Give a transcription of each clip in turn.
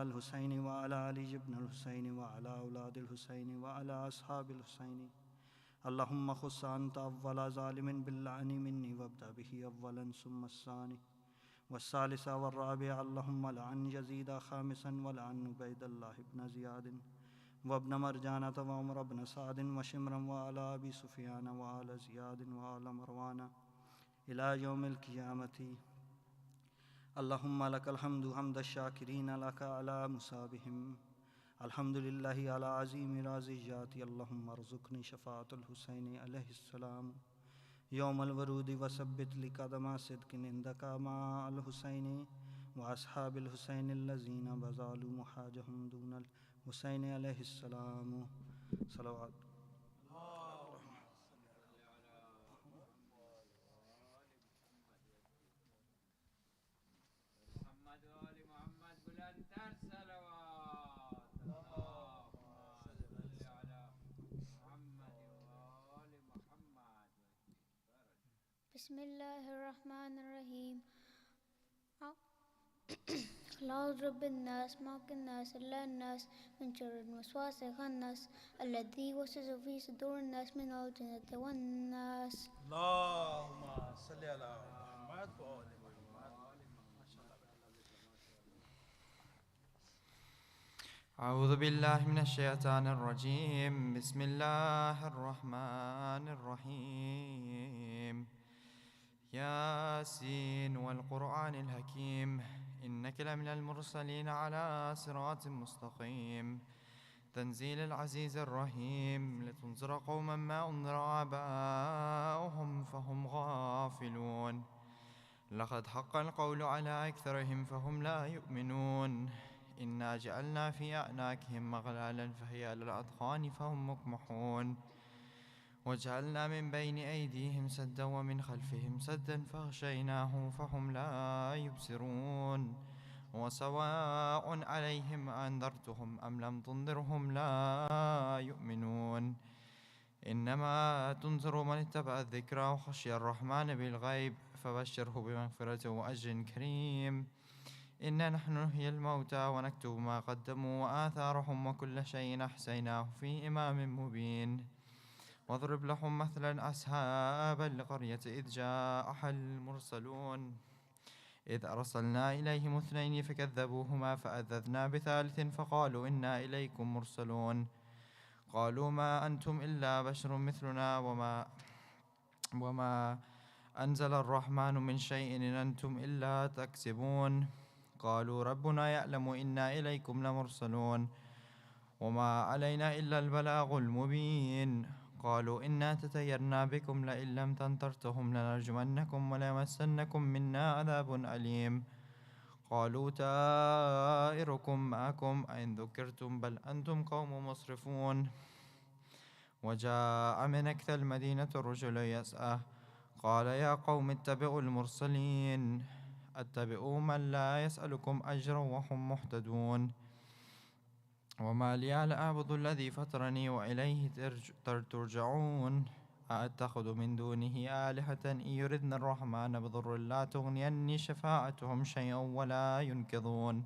الحسين وعلى علي بن الحسين وعلى أولاد الحسين وعلى أصحاب الحسين. اللهم خص أنت أول ظالم باللعن مني وابدأ به أولا ثم الثاني والثالث والرابع. اللهم لعن يزيد خامسا ولعن عبيد الله بن زياد وابن مرجانة وعمر بن سعد وشمرا وعلى أبي سفيان وعلى زياد وعلى مروان إلى يوم القيامة. اللهم لك الحمد حمد الشاكرين لك على مسابهم. الحمد لله على عظيم رازيات. اللهم ارزقني شفاعة الحسين عليه السلام يوم الورود وثبت لقدم صدق عندك مع الحسين وأصحاب الحسين الذين بذلوا محاجهم دون الحسين عليه السلام. صلوات. بسم الله الرحمن الرحيم. أعوذ رب الناس ملك الناس إله الناس من شر الوسواس الخناس الذي يوسوس في صدور الناس من الجنة والناس. اللهم صل على محمد وآل محمد. ما شاء الله. أعوذ بالله من الشيطان الرجيم. بسم الله الرحمن الرحيم. ياسين والقرآن الحكيم إنك لمن المرسلين على صراط مستقيم تنزيل العزيز الرحيم لتنذر قوما ما أنذر آباؤهم فهم غافلون لقد حق القول على أكثرهم فهم لا يؤمنون إنا جعلنا في أعناقهم مغلالا فهي على الأذقان فهم مقمحون وجعلنا من بين أيديهم سدا ومن خلفهم سدا فغشيناهم فهم لا يبصرون وسواء عليهم أنذرتهم أم لم تنذرهم لا يؤمنون إنما تنذر من اتبع الذكر وخشي الرحمن بالغيب فبشره بمغفرة وأجر كريم. إنا نحن نحيي الموتى ونكتب ما قدموا وآثارهم وكل شيء أحصيناه في إمام مبين. واضرب لهم مثلا أصحاب القرية إذ جاءها المرسلون إذ أرسلنا إليهم اثنين فكذبوهما فأذذنا بثالث فقالوا إنا إليكم مرسلون قالوا ما أنتم إلا بشر مثلنا وما أنزل الرحمن من شيء إن أنتم إلا تكسبون قالوا ربنا يعلم إنا إليكم لمرسلون وما علينا إلا البلاغ المبين قالوا إنا تطيرنا بكم لئن لم تنتهوا لنرجمنكم وليمسنكم منا عذاب أليم قالوا طائركم معكم أئن ذكرتم بل أنتم قوم مسرفون. وجاء من أقصى المدينة الرجل يسعى قال يا قوم اتبعوا المرسلين اتبعوا من لا يسألكم أجرا وهم مهتدون وما لي لا أعبد الذي فطرني وإليه ترجعون أأتخذ من دونه آلهة إن يردن الرحمن بضر لا تغني عني شفاعتهم شيئا ولا ينقذون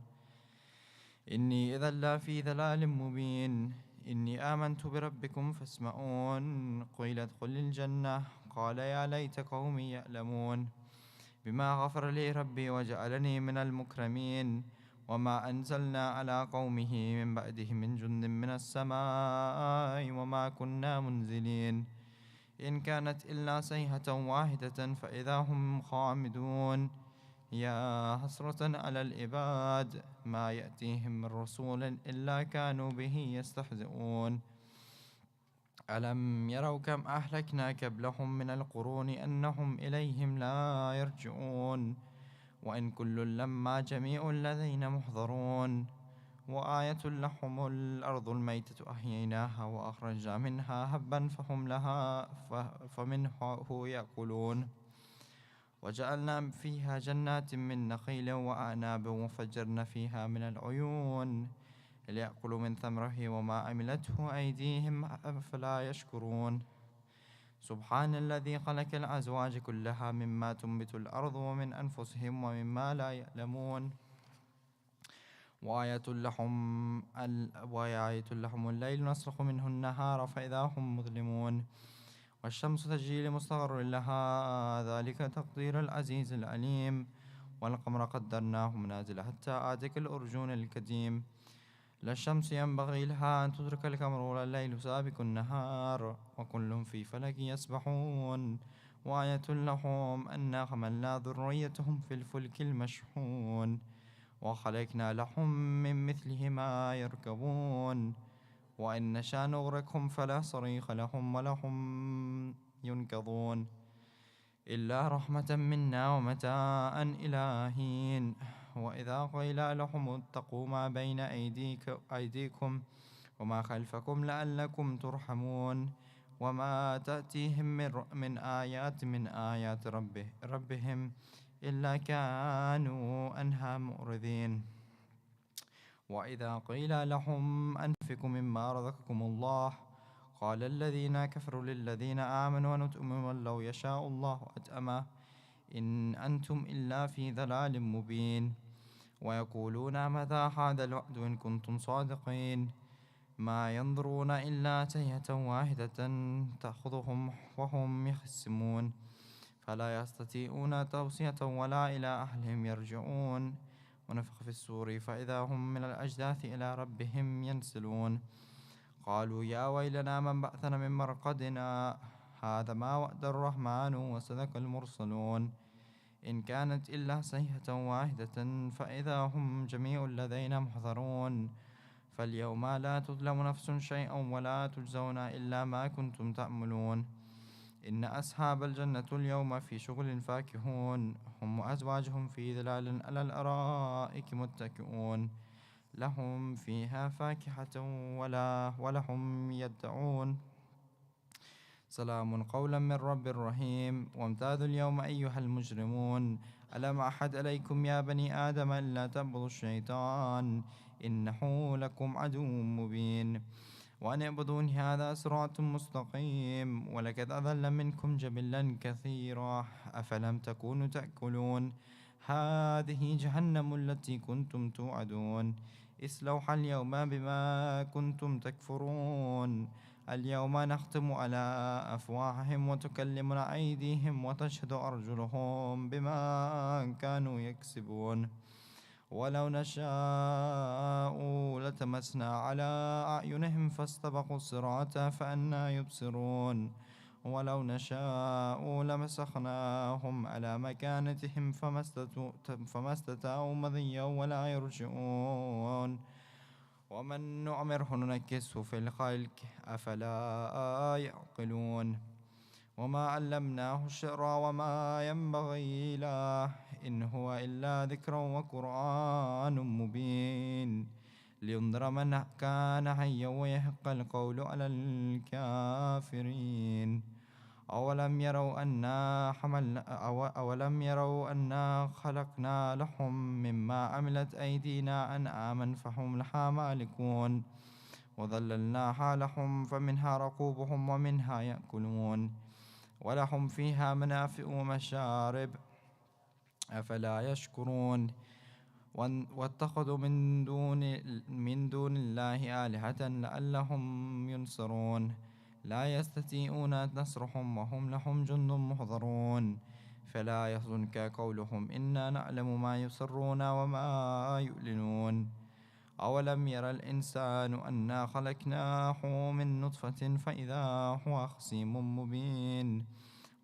إني إذا لفي ضلال مبين. إني آمنت بربكم فاسمعون قيل ادخل الجنة قال يا ليت قومي يعلمون بما غفر لي ربي وجعلني من المكرمين وما أنزلنا على قومه من بعده من جند من السماء وما كنا منزلين إن كانت إلا صيحة واحدة فإذا هم خامدون. يا حسرة على العباد ما يأتيهم من رسول إلا كانوا به يستهزئون. ألم يروا كم أهلكنا قبلهم من القرون أنهم إليهم لا يرجعون وإن كل لما جميع الذين محضرون. وآية لهم الأرض الميتة أحييناها وأخرجنا منها هبا فمنه يأكلون وجعلنا فيها جنات من نخيل وأعناب وفجرنا فيها من العيون ليأكلوا من ثمره وما عملته أيديهم أفلا يشكرون. سبحان الذي خلق الأزواج كلها مما تنبت الأرض ومن أنفسهم ومما لا يعلمون وآية لهم الليل نسلخ منه النهار فإذا هم مظلمون والشمس تجري لمستقر لها ذلك تقدير العزيز العليم والقمر قدرناه منازل حتى عاد كالأرجون القديم لا الشمس ينبغي لها أن تدرك القمر ولا الليل سابق النهار وكل في فلك يسبحون وآية لهم أنا حملنا ذريتهم في الفلك المشحون وخلقنا لهم من مثله ما يركبون وإن نشأ نغرقهم فلا صريخ لهم ولهم ينقذون إلا رحمة منا ومتاعا إلى حين وإذا قيل لهم اتقوا ما بين أيديكم وما خلفكم لعلكم ترحمون وما تأتيهم من آيات ربهم إلا كانوا عنها معرضين وإذا قيل لهم أنفقوا مما رزقكم الله قال الذين كفروا للذين آمنوا نطعم لو يشاء الله أطعمه إن أنتم إلا في ضلال مبين ويقولون متى هذا الوعد إن كنتم صادقين ما ينظرون إلا تيهة واحدة تأخذهم وهم يخصمون فلا يستطيعون توصية ولا إلى أهلهم يرجعون ونفخ في السور فإذا هم من الأجداث إلى ربهم ينسلون قالوا يا ويلنا من بعثنا من مرقدنا هذا ما وعد الرحمن وصدق المرسلون إن كانت إلا صيحة واحدة فإذا هم جميع لدينا محضرون فاليوم لا تظلم نفس شيئا ولا تجزون إلا ما كنتم تعملون إن أصحاب الجنة اليوم في شغل فاكهون هم وأزواجهم في ظلال على الأرائك متكئون لهم فيها فاكهة ولهم يدعون سلام قولا من رب رحيم وامتازوا اليوم أيها المجرمون ألم أحد إليكم يا بني آدم ألا تعبدوا الشيطان إنه لكم عدو مبين وأن اعبدوني هذا صراط مستقيم ولقد أضل منكم جبلا كثيرا أفلم تكونوا تأكلون هذه جهنم التي كنتم توعدون اصلوها اليوم بما كنتم تكفرون اليوم نختم على أفواههم وتكلمنا أيديهم وتشهد أرجلهم بما كانوا يكسبون ولو نشاء لتمسنا على أعينهم فاستبقوا الصراط فأنى يبصرون ولو نشاء لمسخناهم على مكانتهم فما استطاعوا مضيا ولا يرجعون ومن نعمره ننكسه في الخلق أفلا يعقلون وما علمناه الشعر وما ينبغي له إن هو إلا ذكر وقرآن مبين لينذر من كان حيا ويحق القول على الكافرين أولم يروا أنا خلقنا لهم مما عملت أيدينا أنعاما فهم لها مالكون وظللناها لهم فمنها ركوبهم ومنها يأكلون ولهم فيها منافع ومشارب أفلا يشكرون واتخذوا من دون الله آلهة لعلهم ينصرون لا يستطيعون نصرهم وهم لهم جند محضرون فلا يحزنك قولهم إنا نعلم ما يسرون وما يعلنون أولم ير الإنسان أنا خلقناه من نطفة فإذا هو خصيم مبين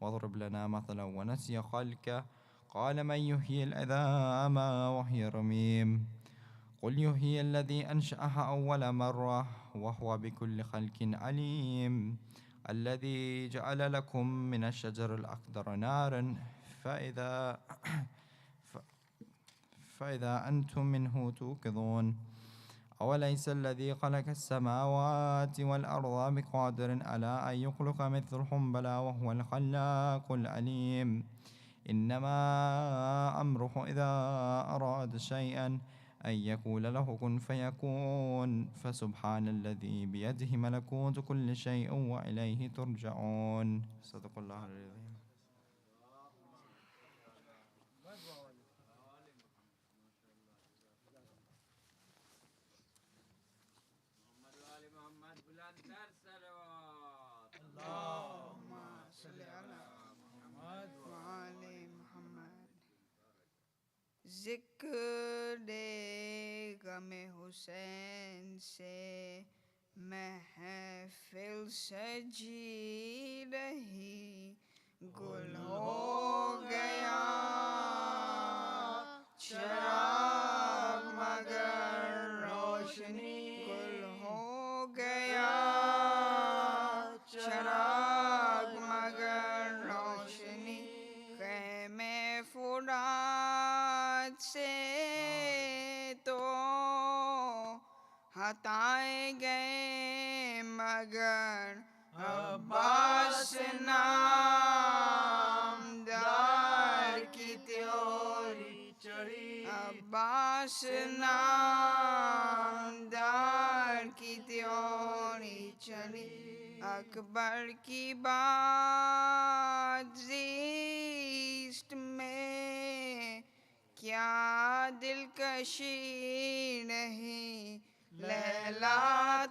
واضرب لنا مثلا ونسي خلقه قال من يحيي العظام وهي رميم قل يحيي الذي أنشأها أول مرة وهو بكل خلق عليم الذي جعل لكم من الشجر الأخضر نارا فإذا أنتم منه توقظون أوليس الذي خلق السماوات والأرض بقادر على أن يخلق مثلهم بلى وهو الخلاق العليم إنما أمره إذا أراد شيئا أن يقول له كن فيكون فسبحان الذي بيده ملكوت كل شيء وإليه ترجعون صدق الله العظيم. ज़िक्र गमे हुसैन से महफिल सजी रही, गुल हो गया चिराग मगर रोशनी, गुल हो गया चिराग मगर रोशनी, ख़ैमे फुरात से तो हटाए गए मगर अब्बास नामदार की त्योरी चढ़ी, अब्बास नामदार की त्योरी चढ़ी, अकबर की बात ज़िस्त में क्या दिलकशी नहीं, लैला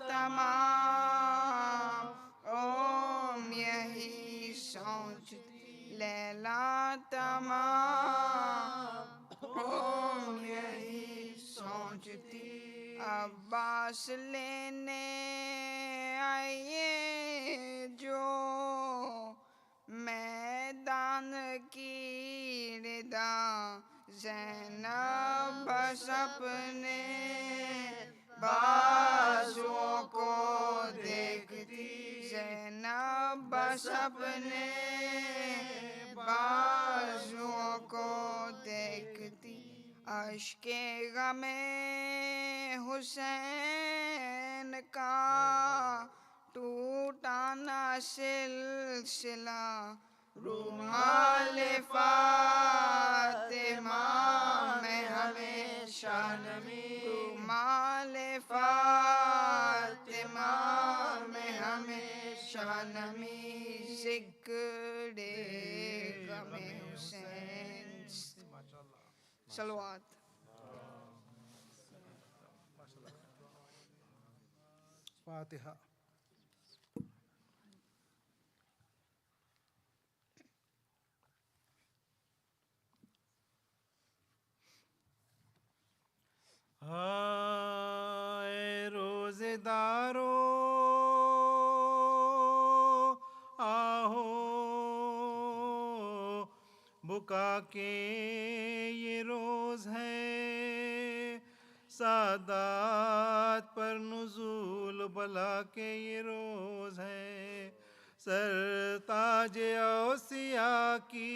तमाम ओम यही सोचती, लैला तमाम ओम यही सोचती, अब्बास लेने आए जो मैदान की रिदा, ज़ैनब बस अपने बाजुओं को देखती, ज़ैनब बस अपने बाजुओं को देखती, अश्के गमे हुसैन का टूटा ना सिलसिला, रुमाल फातिमा में हमेशा नमी, रुमाल फातिमा में हमेशा नमी, ज़िक्र गमे हुसैन। सलवात। फातिहा। हाय रोज़ेदारो आहो, बुका के ये रोज़ है, सादात पर नुज़ूल बला के ये रोज़ है, सरताज औसिया की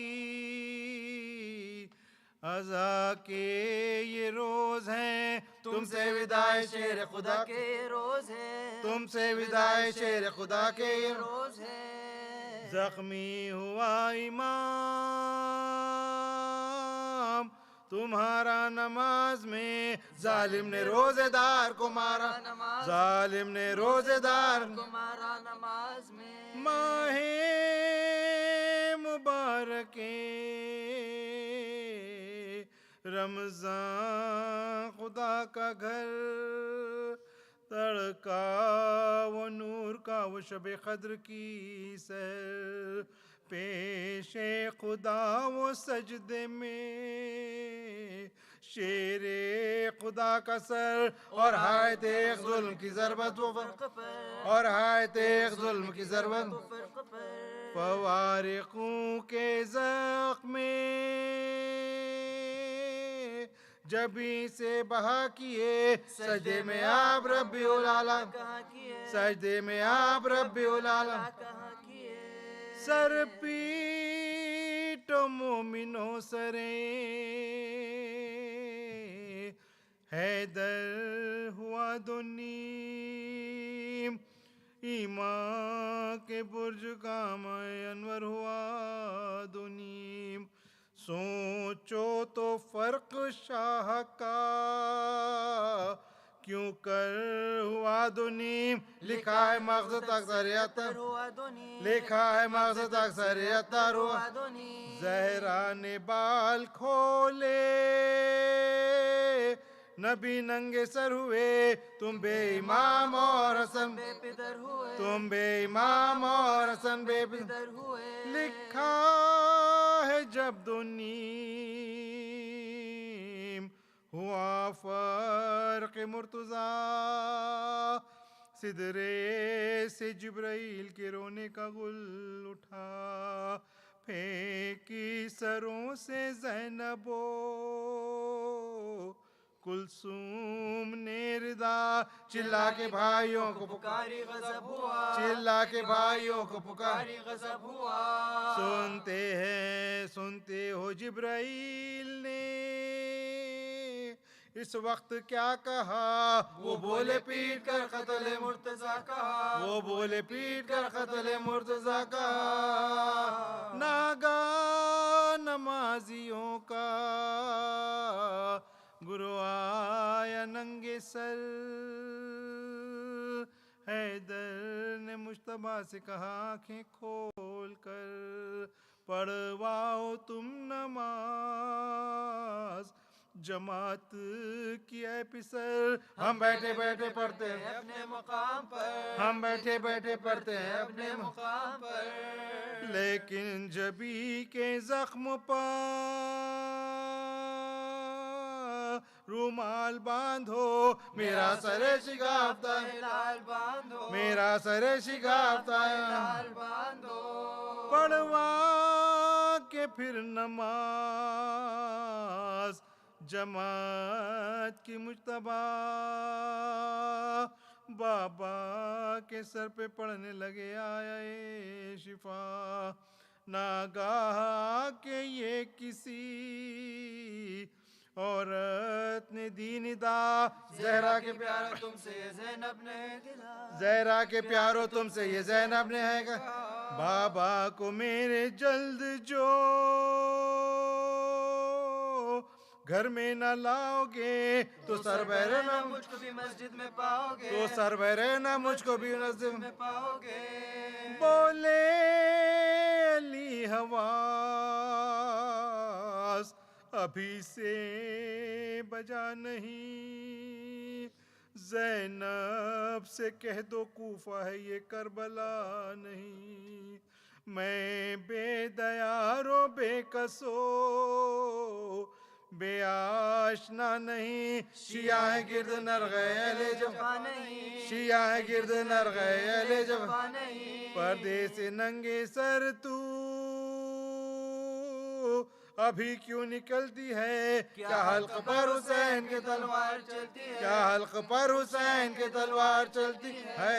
अज़ा के ये रोज़ हैं, तुमसे विदाए शेर खुदा के रोज़ है, तुमसे विदाए शेर खुदा के ये रोज़ है, ज़ख्मी हुआ इमाम तुम्हारा नमाज में, जालिम ने रोज़ेदार को मारा, जालिम ने रोज़ेदार को मारा नमाज में, माहे मुबारके रमज़ान खुदा का घर, तड़का वो नूर का वो शब क़द्र की सर, पेशे खुदा वो सजदे में शेरे खुदा का सर, और हाय तेग जुल्म की ज़रबत वो फ़र्क़ पर, और हाय तेग जुल्म की ज़रबत वो फ़र्क़ पर, फ़वारिक़ों के ज़ख्म जबी से बहा किए, सजदे में आप रब्बी उल आला, सजदे में आप रब्बी उल आला, सर पीटो मोमिनो सरे, हैदर हुआ दुनीम, ईमान के बुर्ज का मैं अनवर हुआ दुनीम, सोचो तो फ़र्क शाह का क्यों कर हुआ दुनीम, लिखा है मक़सद अक्सरियतर हुआ दुनीम, लिखा है मक़सद अक्सरियतर हुआ दुनीम, ज़हरा ने बाल खोले नबी नंगे सर हुए, तुम बेईमाम और हसन बेपिदर हुए, तुम बेईमाम और हसन बेपिदर हुए, लिखा है जब दुनीम हुआ फर्क मुर्तज़ा, सिदरे से जिब्राइल के रोने का गुल उठा, फेंकी सरों से ज़ैनबो कुलसूम ने रिदा, चिल्ला के भाइयों को पुकारी गज़ब हुआ, चिल्ला के भाइयों को पुकारी गज़ब हुआ। सुनते हो जिब्राइल ने इस वक्त क्या कहा, वो बोले पीट कर क़त्ल मुर्तज़ा कहा, वो बोले पीट कर क़त्ल मुर्तज़ा कहा। नागा नमाजियों का गुरु आया नंगे सर, हैदर ने मुश्तबा से कहा आंखें खोल कर पढ़वाओ तुम नमाज, जमात की है पिसर, हम बैठे बैठे पढ़ते हैं अपने मुकाम पर, हम बैठे बैठे पढ़ते हैं अपने मुकाम पर, लेकिन जबी के जख्म पर रुमाल बांधो, मेरा सरे शिगाफ्ता है लाल बांधो, मेरा सरे शिगाफ्ता है लाल बांधो, पढ़वा के फिर नमाज जमात की मुज्तबा बाबा के सर पे पड़ने लगे आया ए शिफा, नागाह के ये किसी औरत ने दी निदा, ज़हरा के प्यारो तुमसे ये ज़ैनब ने दिला, ज़हरा के प्यारो तुमसे ये ज़ैनब ने है कहा, बाबा को मेरे जल्द जो घर में न लाओगे तो सरबरे ना मुझको भी मस्जिद में पाओगे, तो सरबरे ना मुझको भी मस्जिद में पाओगे। बोले अली हवास अभी से बजा नहीं, ज़ैनब से कह दो कूफा है ये करबला नहीं, मैं बेदयारो बेकसो बेआशना नहीं, शिया है गिर्द नर गए जफा नहीं, शिया है गिर्द नर गए जफा नहीं, पर्दे से नंगे सर तू अभी क्यों निकलती है, क्या हल्क पर हुसैन के तलवार चलती है, क्या हल्क पर हुसैन के तलवार चलती है।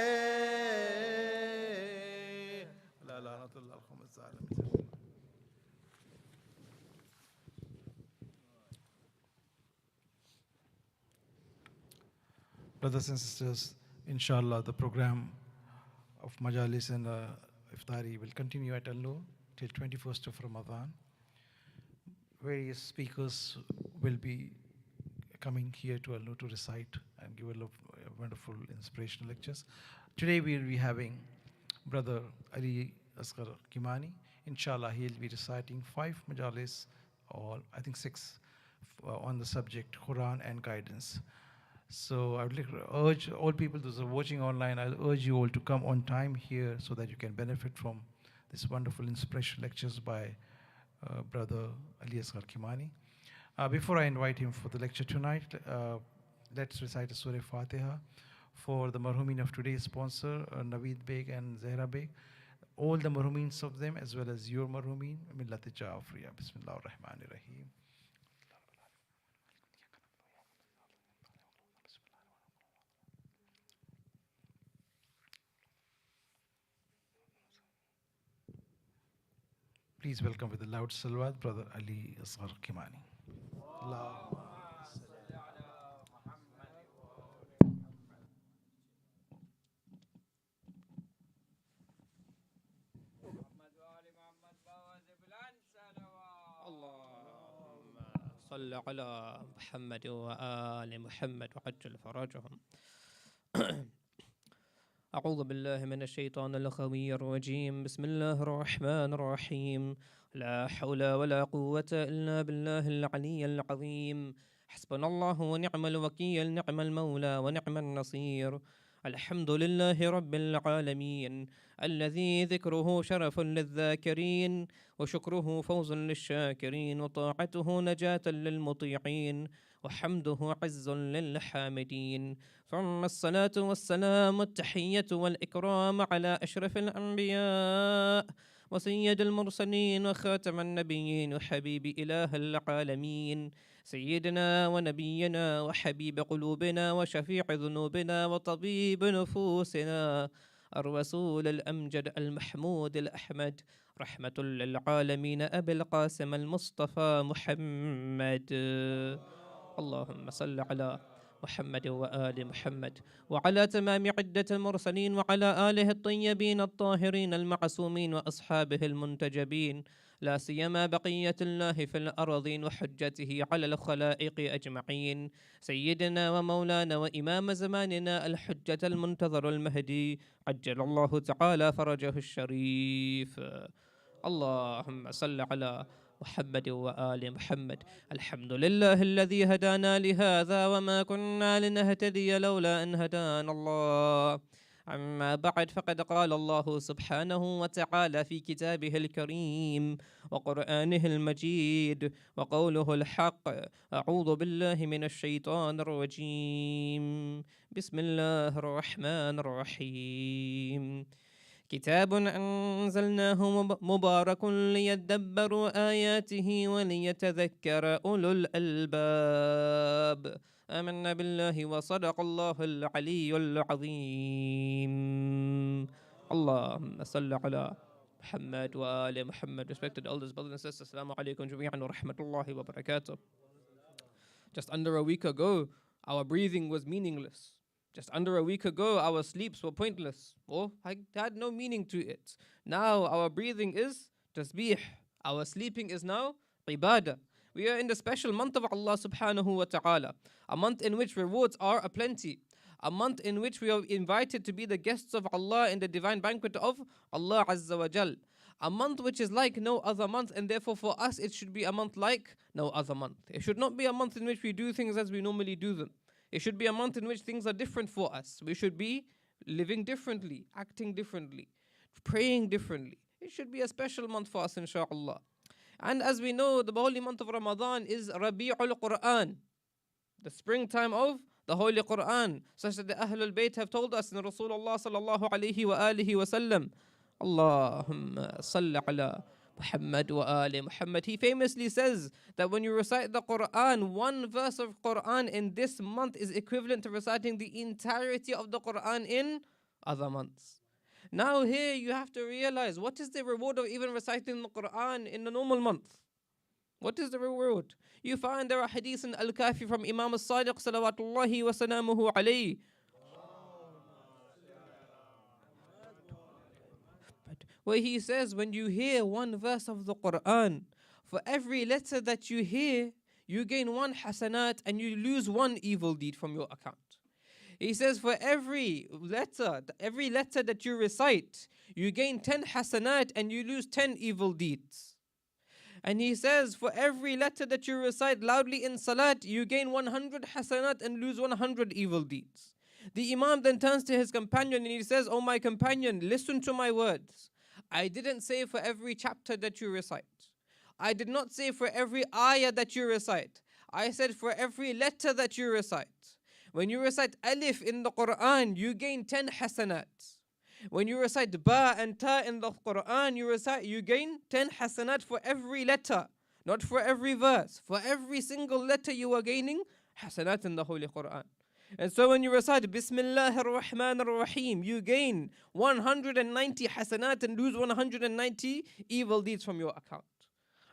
Brothers and sisters, inshallah, the program of Majalis and Iftari will continue at Al-Noor till 21st of Ramadan. Various speakers will be coming here to Al-Noor to recite and give a wonderful inspirational lectures. Today we will be having Brother Ali Asghar Kimani. Inshallah, he will be reciting 5 Majalis, or I think 6, on the subject Quran and guidance. So I would like to urge all people, those who are watching online, I'll urge you all to come on time here so that you can benefit from this wonderful inspirational lectures by Brother Ali Asghar Kimani. Before I invite him for the lecture tonight, let's recite a Surah Fatiha for the marhumin of today's sponsor, Naveed Beg and Zahra Beg, all the marhumins of them as well as your marhumin, Millat Ja'afriya. Bismillah ar-Rahman ar-Rahim. Please welcome with a loud salawat, Brother Ali Asghar Kimani. صل على محمد وآل محمد وعجل فرجهم. أعوذ بالله من الشيطان الخبير الرجيم. بسم الله الرحمن الرحيم. لا حول ولا قوة إلا بالله العلي العظيم. حسبنا الله ونعم الوكيل، نعم المولى ونعم النصير. الحمد لله رب العالمين الذي ذكره شرف للذاكرين وشكره فوز للشاكرين وطاعته نجاة للمطيعين وحمده عز للحامدين. ثم الصلاة والسلام التحية والإكرام على أشرف الأنبياء وسيد المرسلين وخاتم النبيين وحبيب إله العالمين، سيدنا ونبينا وحبيب قلوبنا وشفيع ذنوبنا وطبيب نفوسنا الرسول الأمجد المحمود الأحمد، رحمة للعالمين، أبي القاسم المصطفى محمد. اللهم صل على محمد وآل محمد وعلى تمام عدة المرسلين وعلى آله الطيبين الطاهرين المعصومين وأصحابه المنتجبين، لا سيما بقية الله في الأرضين وحجته على الخلائق أجمعين، سيدنا ومولانا وإمام زماننا الحجة المنتظر المهدي عجل الله تعالى فرجه الشريف. اللهم صل على محمد وآل محمد. الحمد لله الذي هدانا لهذا وما كنا لنهتدي لولا أن هدانا الله. أما بعد، فقد قال الله سبحانه وتعالى في كتابه الكريم وقرآنه المجيد وقوله الحق: أعوذ بالله من الشيطان الرجيم، بسم الله الرحمن الرحيم. كتاب أنزلناه مبارك ليدبروا آياته وليتذكر أولو الألباب. آمنا بالله وصدق الله العلي العظيم. اللهم صل على محمد وآل محمد. Respected elders, brothers and sisters, Assalamu alaikum jami'an wa rahmatullahi wa barakatuh. Just under a week ago, our breathing was meaningless. Just under a week ago, our sleeps were pointless or had no meaning to it. Now our breathing is tasbih. Our sleeping is now ibadah. We are in the special month of Allah subhanahu wa ta'ala, a month in which rewards are aplenty, a month in which we are invited to be the guests of Allah in the divine banquet of Allah Azza wa Jal. A month which is like no other month, and therefore for us it should be a month like no other month. It should not be a month in which we do things as we normally do them. It should be a month in which things are different for us. We should be living differently, acting differently, praying differently. It should be a special month for us, inshaAllah. And as we know, the holy month of Ramadan is Rabi'ul Quran, the springtime of the Holy Quran, such that the Ahlul Bayt have told us in Rasulullah sallallahu alayhi wa alihi wa sallam, Allahumma salli ala Muhammad wa ali Muhammad. He famously says that when you recite the Quran, one verse of Quran in this month is equivalent to reciting the entirety of the Quran in other months. Now here you have to realize, what is the reward of even reciting the Quran in the normal month? What is the reward? You find there are hadiths in Al-Kafi from Imam As-Sadiq salawatullahi wa salamuhu alayhi, where he says, when you hear one verse of the Quran, for every letter that you hear, you gain one hasanat and you lose one evil deed from your account. He says, for every letter that you recite, you gain 10 hasanat and you lose 10 evil deeds. And he says, for every letter that you recite loudly in salat, you gain 100 hasanat and lose 100 evil deeds. The Imam then turns to his companion and he says, "Oh my companion, listen to my words. I didn't say for every chapter that you recite. I did not say for every ayah that you recite. I said for every letter that you recite. When you recite alif in the Quran, you gain 10 hasanat. When you recite ba and ta in the Quran, you gain 10 hasanat for every letter, not for every verse. For every single letter you are gaining hasanat in the Holy Quran. And so when you recite Bismillahir Rahmanir Rahim, you gain 190 hasanat and lose 190 evil deeds from your account.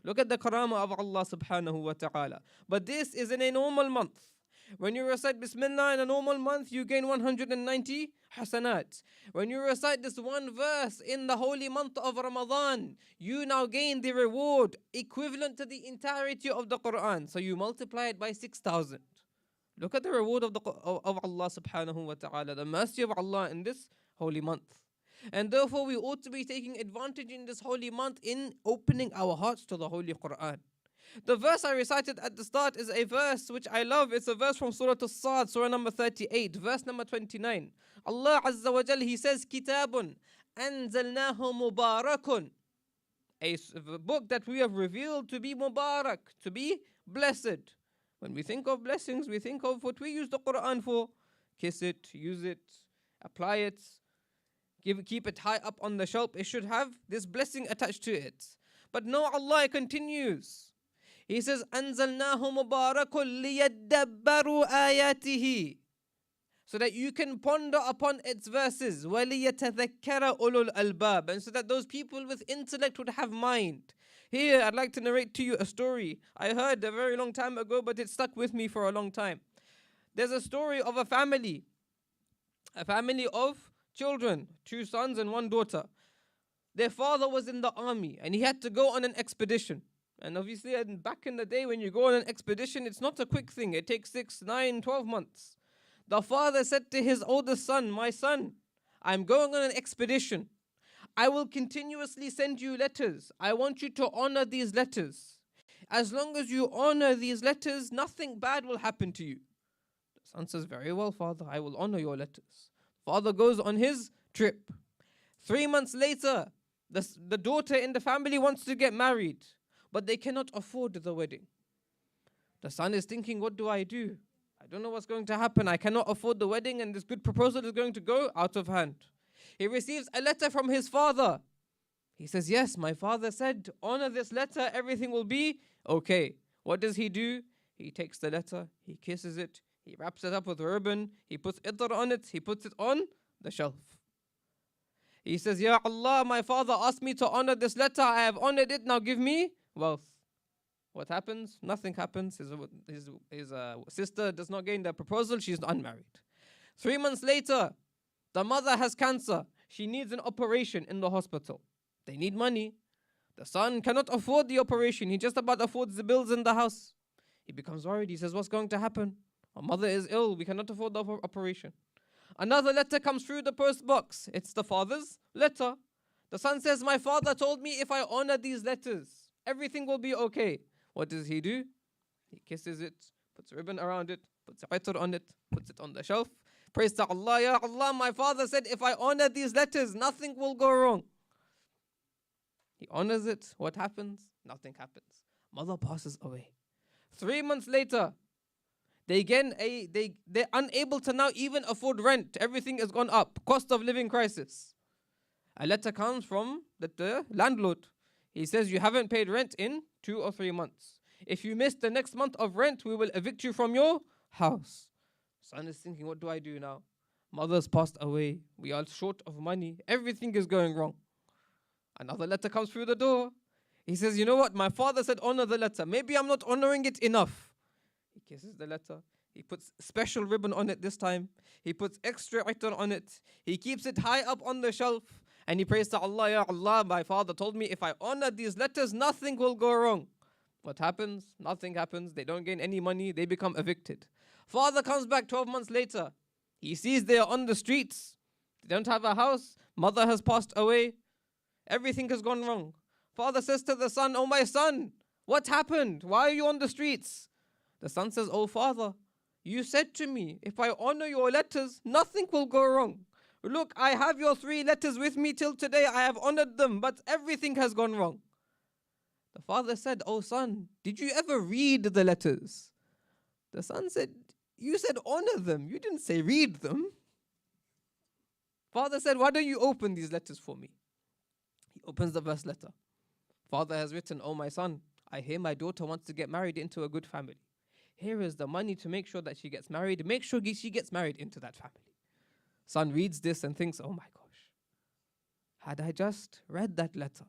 Look at the karama of Allah subhanahu wa ta'ala. But this is in a normal month. When you recite Bismillah in a normal month, you gain 190 hasanat. When you recite this one verse in the holy month of Ramadan, you now gain the reward equivalent to the entirety of the Quran. So you multiply it by 6,000. Look at the reward of Allah subhanahu wa ta'ala, the mercy of Allah in this holy month. And therefore we ought to be taking advantage in this holy month in opening our hearts to the Holy Quran. The verse I recited at the start is a verse which I love. It's a verse from Surah As-Sad, Surah number 38, verse number 29. Allah Azza wa Jal, He says, Kitabun anzalnahu mubarakun. A book that we have revealed to be Mubarak, to be blessed. When we think of blessings, we think of what we use the Quran for. Kiss it, use it, apply it, keep it high up on the shelf. It should have this blessing attached to it. But no, Allah continues. He says, أَنزَلْنَاهُ مُبَارَكٌ لِيَدَّبَّرُوا آيَاتِهِ, so that you can ponder upon its verses. وَلِيَتَذَكَّرَ أُولُو الْأَلْبَابِ, and so that those people with intellect would have mind. Here, I'd like to narrate to you a story I heard a very long time ago, but it stuck with me for a long time. There's a story of a family of children, 2 sons and 1 daughter. Their father was in the army and he had to go on an expedition. And obviously, back in the day, when you go on an expedition, it's not a quick thing. It takes 6, 9, 12 months. The father said to his oldest son, "My son, I'm going on an expedition. I will continuously send you letters. I want you to honor these letters. As long as you honor these letters, nothing bad will happen to you." The son says, "Very well, father, I will honor your letters." Father goes on his trip. 3 months later, the daughter in the family wants to get married, but they cannot afford the wedding. The son is thinking, what do? I don't know what's going to happen. I cannot afford the wedding, and this good proposal is going to go out of hand. He receives a letter from his father. He says, "Yes, my father said, honor this letter, everything will be okay." What does he do? He takes the letter, he kisses it, he wraps it up with a ribbon, he puts itar on it, he puts it on the shelf. He says, "Ya Allah, my father asked me to honor this letter, I have honored it, now give me wealth." What happens? Nothing happens. His sister does not gain the proposal, she's unmarried. 3 months later, the mother has cancer. She needs an operation in the hospital. They need money. The son cannot afford the operation. He just about affords the bills in the house. He becomes worried. He says, "What's going to happen? Our mother is ill. We cannot afford the operation." Another letter comes through the post box. It's the father's letter. The son says, "My father told me if I honor these letters, everything will be okay." What does he do? He kisses it, puts a ribbon around it, puts a itar on it, puts it on the shelf. Praise to Allah, "Ya Allah, my father said if I honor these letters, nothing will go wrong." He honors it. What happens? Nothing happens. Mother passes away. 3 months later, they're unable to now even afford rent. Everything has gone up. Cost of living crisis. A letter comes from the landlord. He says, "You haven't paid rent in 2 or 3 months. If you miss the next month of rent, we will evict you from your house." Son is thinking, what do I do now? Mother's passed away. We are short of money. Everything is going wrong. Another letter comes through the door. He says, "You know what? My father said honor the letter. Maybe I'm not honoring it enough." He kisses the letter. He puts special ribbon on it this time. He puts extra itar on it. He keeps it high up on the shelf. And he prays to Allah, "Ya Allah, my father told me if I honor these letters, nothing will go wrong." What happens? Nothing happens. They don't gain any money. They become evicted. Father comes back 12 months later. He sees they are on the streets. They don't have a house. Mother has passed away. Everything has gone wrong. Father says to the son, "Oh my son, what happened? Why are you on the streets?" The son says, "Oh father, you said to me, if I honor your letters, nothing will go wrong. Look, I have your 3 letters with me till today. I have honored them, but everything has gone wrong." The father said, "Oh son, did you ever read the letters?" The son said, "You said honor them. You didn't say read them." Father said, "Why don't you open these letters for me?" He opens the first letter. Father has written, "Oh my son, I hear my daughter wants to get married into a good family. Here is the money to make sure that she gets married. Make sure she gets married into that family." Son reads this and thinks, "Oh my gosh, had I just read that letter."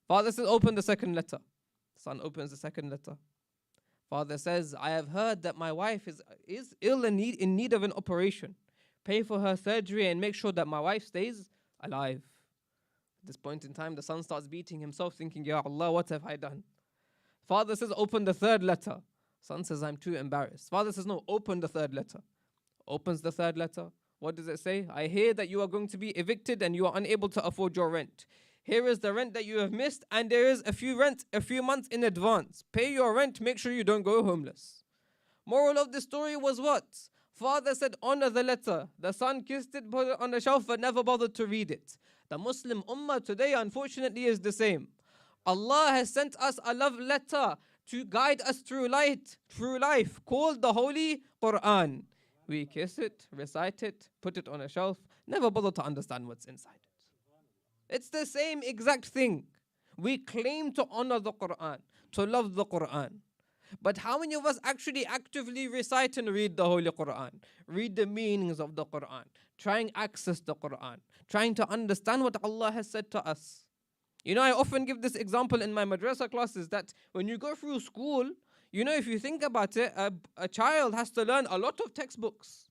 Father says, "Open the second letter." Son opens the second letter. Father says, "I have heard that my wife is ill and in need of an operation. Pay for her surgery and make sure that my wife stays alive." At this point in time, the son starts beating himself, thinking, "Ya Allah, what have I done?" Father says, "Open the third letter." Son says, "I'm too embarrassed." Father says, "No, open the third letter." Opens the third letter. What does it say? "I hear that you are going to be evicted and you are unable to afford your rent. Here is the rent that you have missed, and there is a few months in advance. Pay your rent, make sure you don't go homeless." Moral of the story was what? Father said, honor the letter. The son kissed it, put it on the shelf, but never bothered to read it. The Muslim Ummah today, unfortunately, is the same. Allah has sent us a love letter to guide us through life, called the Holy Quran. We kiss it, recite it, put it on a shelf, never bother to understand what's inside it. It's the same exact thing. We claim to honor the Quran, to love the Quran. But how many of us actually actively recite and read the Holy Quran? Read the meanings of the Quran, trying to access the Quran, trying to understand what Allah has said to us. You know, I often give this example in my madrasa classes that when you go through school, you know, if you think about it, a child has to learn a lot of textbooks.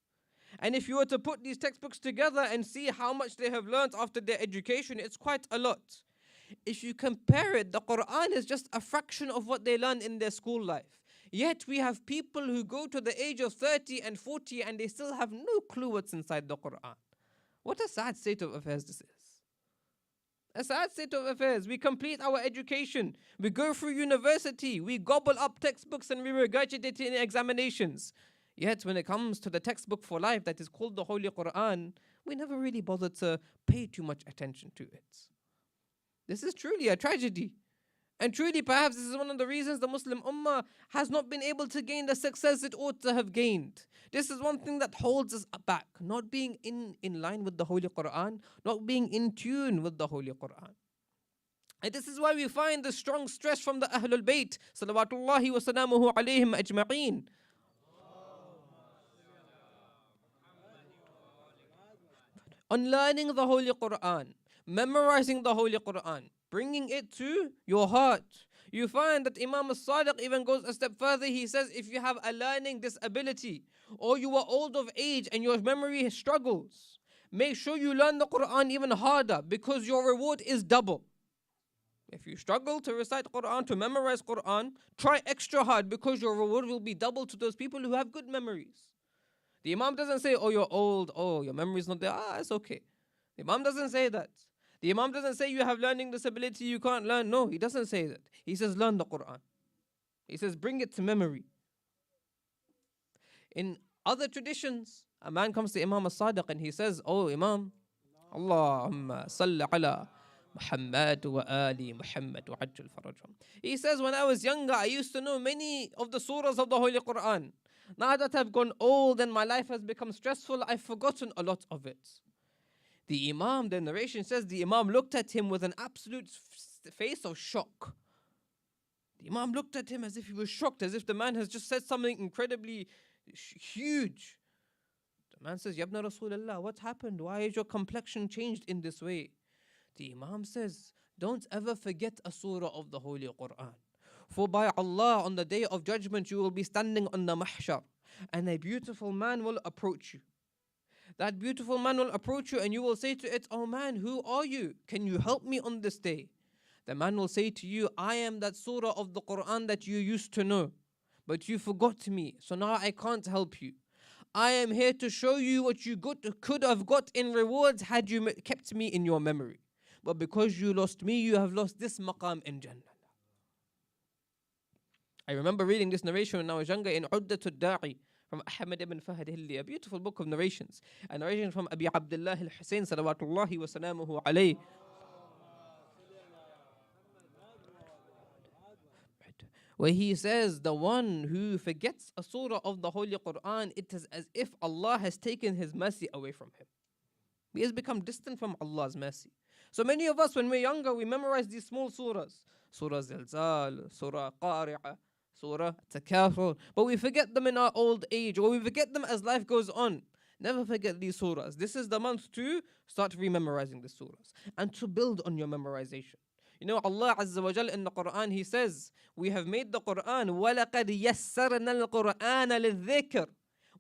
And if you were to put these textbooks together and see how much they have learned after their education, it's quite a lot. If you compare it, the Quran is just a fraction of what they learn in their school life. Yet we have people who go to the age of 30 and 40 and they still have no clue what's inside the Quran. What a sad state of affairs this is. A sad state of affairs. We complete our education. We go through university. We gobble up textbooks and we regurgitate it in examinations. Yet when it comes to the textbook for life that is called the Holy Quran, we never really bother to pay too much attention to it. This is truly a tragedy. And truly, perhaps this is one of the reasons the Muslim Ummah has not been able to gain the success it ought to have gained. This is one thing that holds us back, not being in line with the Holy Quran, not being in tune with the Holy Quran. And this is why we find the strong stress from the Ahlul Bayt, salawatullahi wa salamuhu alayhim ajma'een. On learning the Holy Quran, memorizing the Holy Quran, bringing it to your heart. You find that Imam al-Sadiq even goes a step further. He says if you have a learning disability or you are old of age and your memory struggles, make sure you learn the Quran even harder because your reward is double. If you struggle to recite Quran, to memorize Quran, try extra hard because your reward will be double to those people who have good memories. The Imam doesn't say, oh, you're old, oh, your memory's not there, it's okay. The Imam doesn't say that. The Imam doesn't say you have learning disability, you can't learn. No, he doesn't say that. He says learn the Quran. He says bring it to memory. In other traditions, a man comes to Imam al-Sadiq and he says, oh Imam, Allahumma salli ala Muhammad wa ali Muhammad wa ajjal farajhum. He says, when I was younger, I used to know many of the surahs of the Holy Quran. Now that I've gone old and my life has become stressful, I've forgotten a lot of it. The Imam, the narration says, the Imam looked at him with an absolute face of shock. The Imam looked at him as if he was shocked, as if the man has just said something incredibly huge. The man says, Yabna Rasulullah, what happened? Why is your complexion changed in this way? The Imam says, don't ever forget a surah of the Holy Quran. For by Allah, on the day of judgment, you will be standing on the mahshar, and a beautiful man will approach you. That beautiful man will approach you and you will say to it, oh man, who are you? Can you help me on this day? The man will say to you, I am that surah of the Quran that you used to know, but you forgot me, so now I can't help you. I am here to show you what you could have got in rewards had you kept me in your memory. But because you lost me, you have lost this maqam in Jannah. I remember reading this narration when I was younger in Uddatul Da'i from Ahmad ibn Fahd Hilli, a beautiful book of narrations. A narration from Abi Abdullah al-Husayn salawatullahi wa salamuhu alayhi. Where he says, the one who forgets a surah of the Holy Quran, it is as if Allah has taken his mercy away from him. He has become distant from Allah's mercy. So many of us, when we're younger, we memorize these small surahs. Surah Zilzal, Surah Qari'ah, Surah Takafur. But we forget them in our old age, or we forget them as life goes on. Never forget these surahs. This is the month to start rememorizing the surahs and to build on your memorization. You know, Allah Azza wa Jal in the Quran, He says, we have made the Quran, وَلَقَدْ يَسَّرْنَا الْقُرْآنَ لِلذِّكْرِ.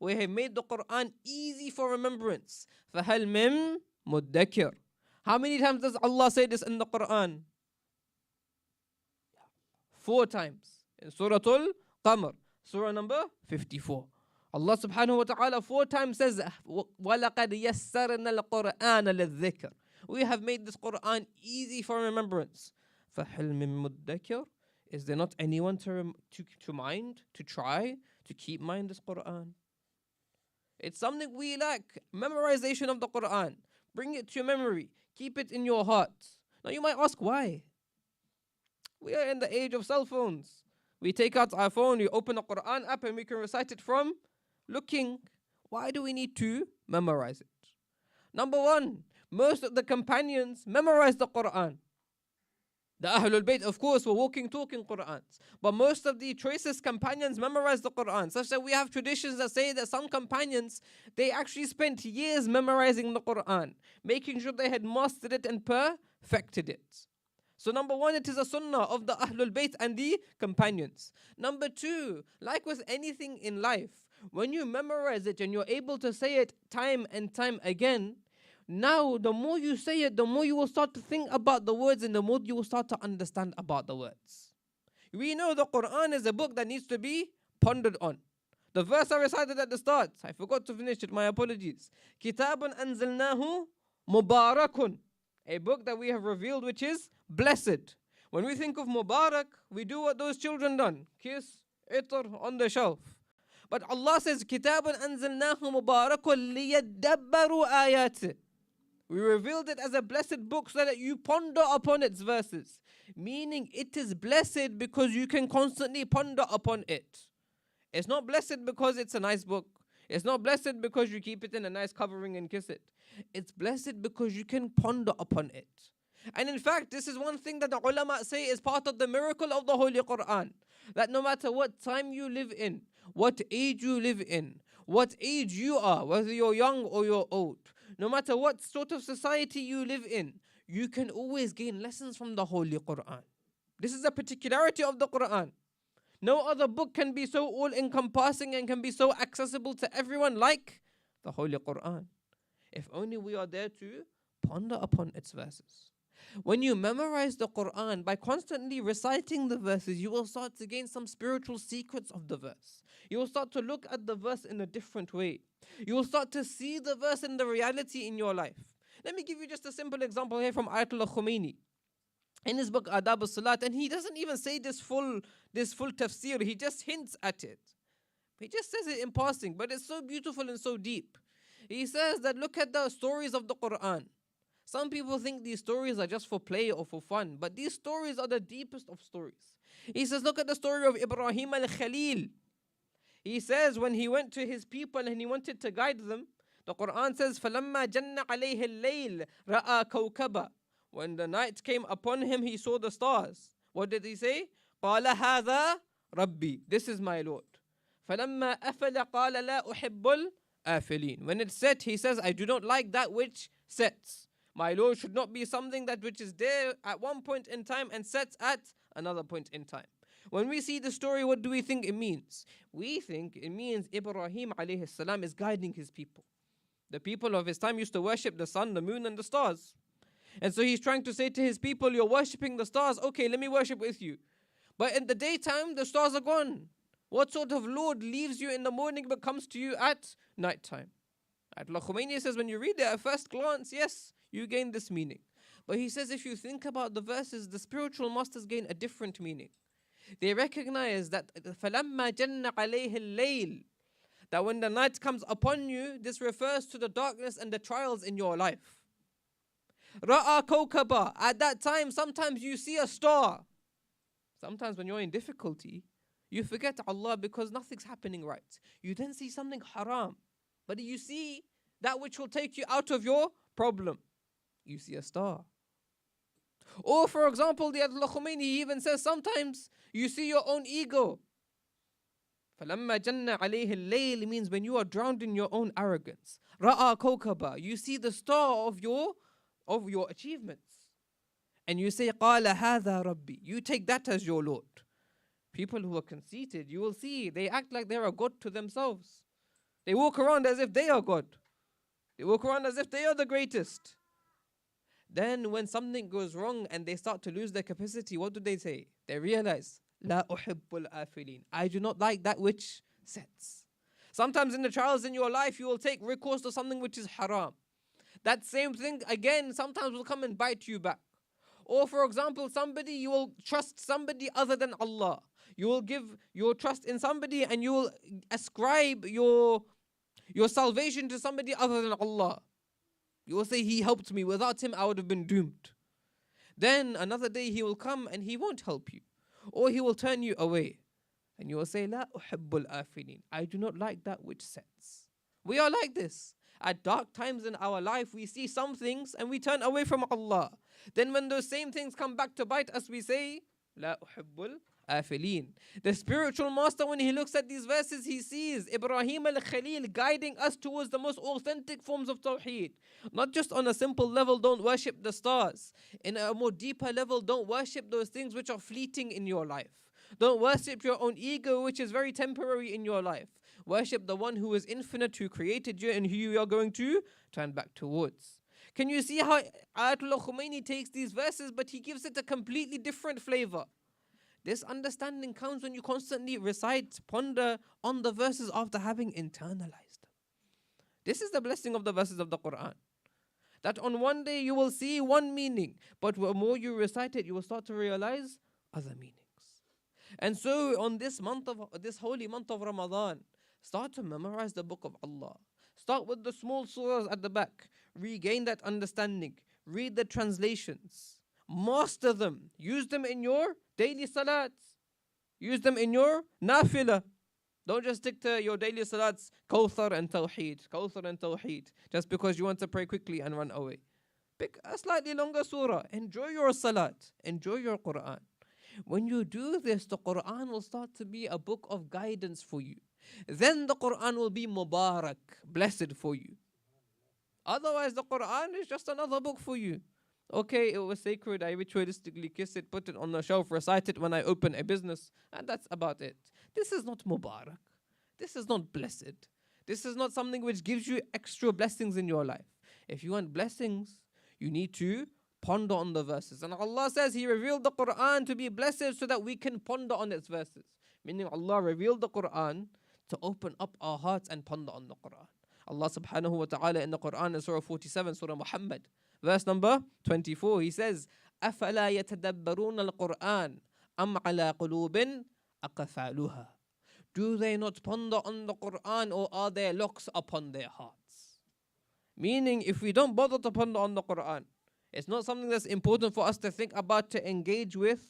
We have made the Quran easy for remembrance. فَهَلْ مِن مُدَّكِرٍ. How many times does Allah say this in the Quran? 4 times. In Surah Al-Qamar, Surah number 54. Allah subhanahu wa ta'ala 4 times says, وَلَقَدْ يَسَّرْنَا الْقُرْآنَ لِلذِّكْرِ. We have made this Quran easy for remembrance. فَهَلْ مِن مُدَّكِرٍ. Is there not anyone to mind, to try, to keep mind this Quran? It's something we lack. Memorization of the Quran. Bring it to your memory. Keep it in your heart. Now you might ask why. We are in the age of cell phones. We take out our phone, we open a Quran app and we can recite it from looking. Why do we need to memorize it? Number one, most of the companions memorized the Quran. The Ahlul Bayt, of course, were walking, talking Qur'ans. But most of the choicest companions memorized the Qur'an. Such that we have traditions that say that some companions, they actually spent years memorizing the Qur'an, making sure they had mastered it and perfected it. So number one, it is a sunnah of the Ahlul Bayt and the companions. Number two, like with anything in life, when you memorize it and you're able to say it time and time again, now, the more you say it, the more you will start to think about the words and the more you will start to understand about the words. We know the Quran is a book that needs to be pondered on. The verse I recited at the start, I forgot to finish it, my apologies. Kitabun anzalnahu mubarakun. A book that we have revealed which is blessed. When we think of Mubarak, we do what those children done. Kiss, itar on the shelf. But Allah says, Kitabun anzalnahu mubarakun liyadabbaru ayatih. We revealed it as a blessed book so that you ponder upon its verses. Meaning it is blessed because you can constantly ponder upon it. It's not blessed because it's a nice book. It's not blessed because you keep it in a nice covering and kiss it. It's blessed because you can ponder upon it. And in fact, this is one thing that the ulama say is part of the miracle of the Holy Quran. That no matter what time you live in, what age you live in, what age you are, whether you're young or you're old, no matter what sort of society you live in, you can always gain lessons from the Holy Quran. This is a particularity of the Quran. No other book can be so all-encompassing and can be so accessible to everyone like the Holy Quran. If only we are there to ponder upon its verses. When you memorize the Quran, by constantly reciting the verses, you will start to gain some spiritual secrets of the verse. You will start to look at the verse in a different way. You will start to see the verse in the reality in your life. Let me give you just a simple example here from Ayatollah Khomeini. In his book Adab al-Salat, and he doesn't even say this full tafsir, he just hints at it. He just says it in passing, but it's so beautiful and so deep. He says that look at the stories of the Quran. Some people think these stories are just for play or for fun, but these stories are the deepest of stories. He says, look at the story of Ibrahim al-Khalil. He says when he went to his people and he wanted to guide them, the Quran says, فَلَمَّا جَنَّ عَلَيْهِ اللَّيْلِ رَأَى كَوْكَبًا. When the night came upon him, he saw the stars. What did he say? قَالَ هَذَا رَبِّي. This is my Lord. فَلَمَّا أَفَلَ قَالَ لَا أُحِبُّ الْآفِلِينَ. When it set, he says, I do not like that which sets. My Lord should not be something that which is there at one point in time and sets at another point in time. When we see the story, what do we think it means? We think it means Ibrahim alayhi salam is guiding his people. The people of his time used to worship the sun, the moon and the stars. And so he's trying to say to his people, you're worshipping the stars. Okay, let me worship with you. But in the daytime, the stars are gone. What sort of Lord leaves you in the morning but comes to you at nighttime? Ayatollah Khomeini says when you read it at first glance, yes, you gain this meaning. But he says if you think about the verses, the spiritual masters gain a different meaning. They recognize that فَلَمَّا جَنَّ عَلَيْهِ اللَّيْلِ, that when the night comes upon you, this refers to the darkness and the trials in your life. رَأَى كَوْكَبًا. At that time, sometimes you see a star. Sometimes when you're in difficulty, you forget Allah because nothing's happening right. You then see something haram. But you see that which will take you out of your problem. You see a star. Or for example, the Ayatollah Khomeini even says sometimes you see your own ego. فَلَمَّا جَنَّ عَلَيْهِ اللَّيْلِ means when you are drowned in your own arrogance. رَأَى كَوْكَبًا. You see the star of your achievements. And you say, قَالَ هَذَا رَبِّي. You take that as your Lord. People who are conceited, you will see, they act like they're a God to themselves. They walk around as if they are God. They walk around as if they are the greatest. Then when something goes wrong and they start to lose their capacity, what do they say? They realize, لا أحب الآفلين. I do not like that which sets. Sometimes in the trials in your life, you will take recourse to something which is haram. That same thing, again, sometimes will come and bite you back. Or for example, you will trust somebody other than Allah. You will give your trust in somebody and you will ascribe your salvation to somebody other than Allah. You will say, he helped me. Without him, I would have been doomed. Then another day he will come and he won't help you. Or he will turn you away. And you will say, La uhibbul afilin. I do not like that which sets. We are like this. At dark times in our life, we see some things and we turn away from Allah. Then when those same things come back to bite us, we say, La uhibbul afilin. The spiritual master, when he looks at these verses, he sees Ibrahim al-Khalil guiding us towards the most authentic forms of Tawheed. Not just on a simple level, don't worship the stars. In a more deeper level, don't worship those things which are fleeting in your life. Don't worship your own ego, which is very temporary in your life. Worship the one who is infinite, who created you and who you are going to turn back towards. Can you see how Ayatollah Khomeini takes these verses, but he gives it a completely different flavor? This understanding comes when you constantly recite, ponder on the verses after having internalized them. This is the blessing of the verses of the Quran. That on one day you will see one meaning, but the more you recite it, you will start to realize other meanings. And so on this holy month of Ramadan, start to memorize the book of Allah. Start with the small surahs at the back. Regain that understanding. Read the translations. Master them. Use them in your daily salats. Use them in your nafilah. Don't just stick to your daily salats, Kawthar and Tawheed, just because you want to pray quickly and run away. Pick a slightly longer surah. Enjoy your salat. Enjoy your Quran. When you do this, the Quran will start to be a book of guidance for you. Then the Quran will be Mubarak, blessed for you. Otherwise, the Quran is just another book for you. Okay, it was sacred, I ritualistically kiss it, put it on the shelf, recite it when I open a business, and that's about it. This is not Mubarak. This is not blessed. This is not something which gives you extra blessings in your life. If you want blessings, you need to ponder on the verses. And Allah says He revealed the Quran to be blessed so that we can ponder on its verses. Meaning Allah revealed the Quran to open up our hearts and ponder on the Quran. Allah subhanahu wa ta'ala in the Quran in Surah 47, Surah Muhammad, verse number 24, He says, أَفَلَا يَتَدَبَّرُونَ الْقُرْآنَ أَمْ عَلَىٰ قُلُوبٍ أَقْفَالُهَا. Do they not ponder on the Quran, or are there locks upon their hearts? Meaning, if we don't bother to ponder on the Quran, it's not something that's important for us to think about, to engage with.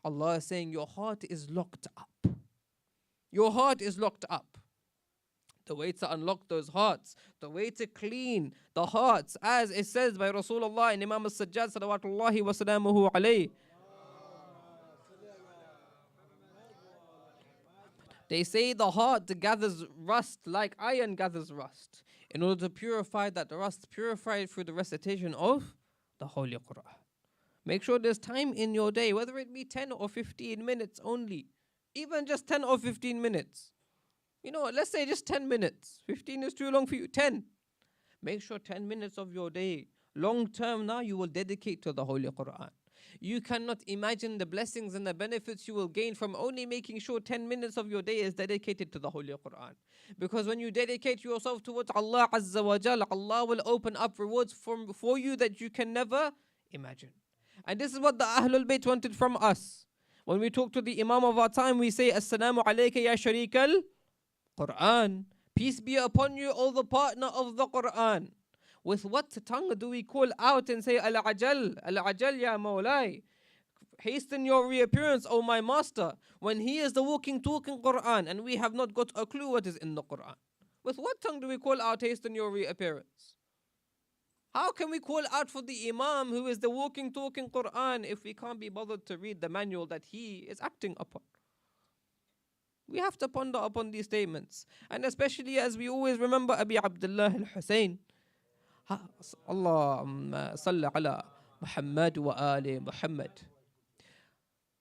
Allah is saying your heart is locked up. Your heart is locked up. The way to unlock those hearts, the way to clean the hearts, as it says by Rasulullah and Imam al-Sajjad salawatullahi wa salamuhu alayhi. They say the heart gathers rust like iron gathers rust. In order to purify that rust, purify it through the recitation of the Holy Quran. Make sure there's time in your day, whether it be 10 or 15 minutes only. Even just 10 or 15 minutes. You know what, let's say just 10 minutes. 15 is too long for you, 10. Make sure 10 minutes of your day, long term now, you will dedicate to the Holy Quran. You cannot imagine the blessings and the benefits you will gain from only making sure 10 minutes of your day is dedicated to the Holy Quran. Because when you dedicate yourself towards Allah Azza wa Jal, Allah will open up rewards for you that you can never imagine. And this is what the Ahlul Bayt wanted from us. When we talk to the Imam of our time, we say, Assalamu alayka ya sharik al-Quran. Peace be upon you, O the partner of the Quran. With what tongue do we call out and say, Al-Ajal, Al-Ajal ya Mawlai? Hasten your reappearance, O my master, when he is the walking, talking Quran and we have not got a clue what is in the Quran. With what tongue do we call out, hasten your reappearance? How can we call out for the Imam who is the walking, talking Quran if we can't be bothered to read the manual that he is acting upon? We have to ponder upon these statements. And especially as we always remember Abi Abdullah al-Hussein. Allahumma salli ala Muhammad wa ali Muhammad.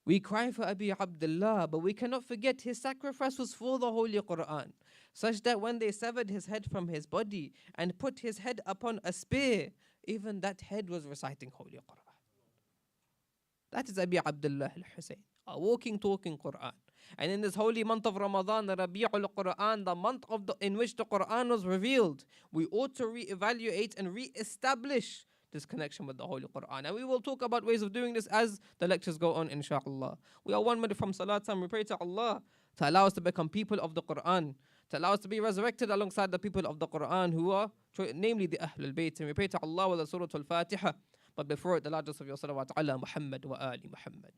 We cry for Abi Abdullah, but we cannot forget his sacrifice was for the Holy Quran, such that when they severed his head from his body and put his head upon a spear, even that head was reciting Holy Quran. That is Abi Abdullah al-Hussein, a walking, talking Quran. And in this holy month of Ramadan, the Rabi'ul Quran, the month in which the Quran was revealed, we ought to reevaluate and re-establish this connection with the Holy Quran. And we will talk about ways of doing this as the lectures go on, inshaAllah. We are 1 minute from Salat time. We pray to Allah to allow us to become people of the Quran, to allow us to be resurrected alongside the people of the Quran who are, namely the Ahlul Bayt. And we pray to Allah with the Surah Al-Fatiha. But before it, the largest of your salawat ala Muhammad wa ali Muhammad.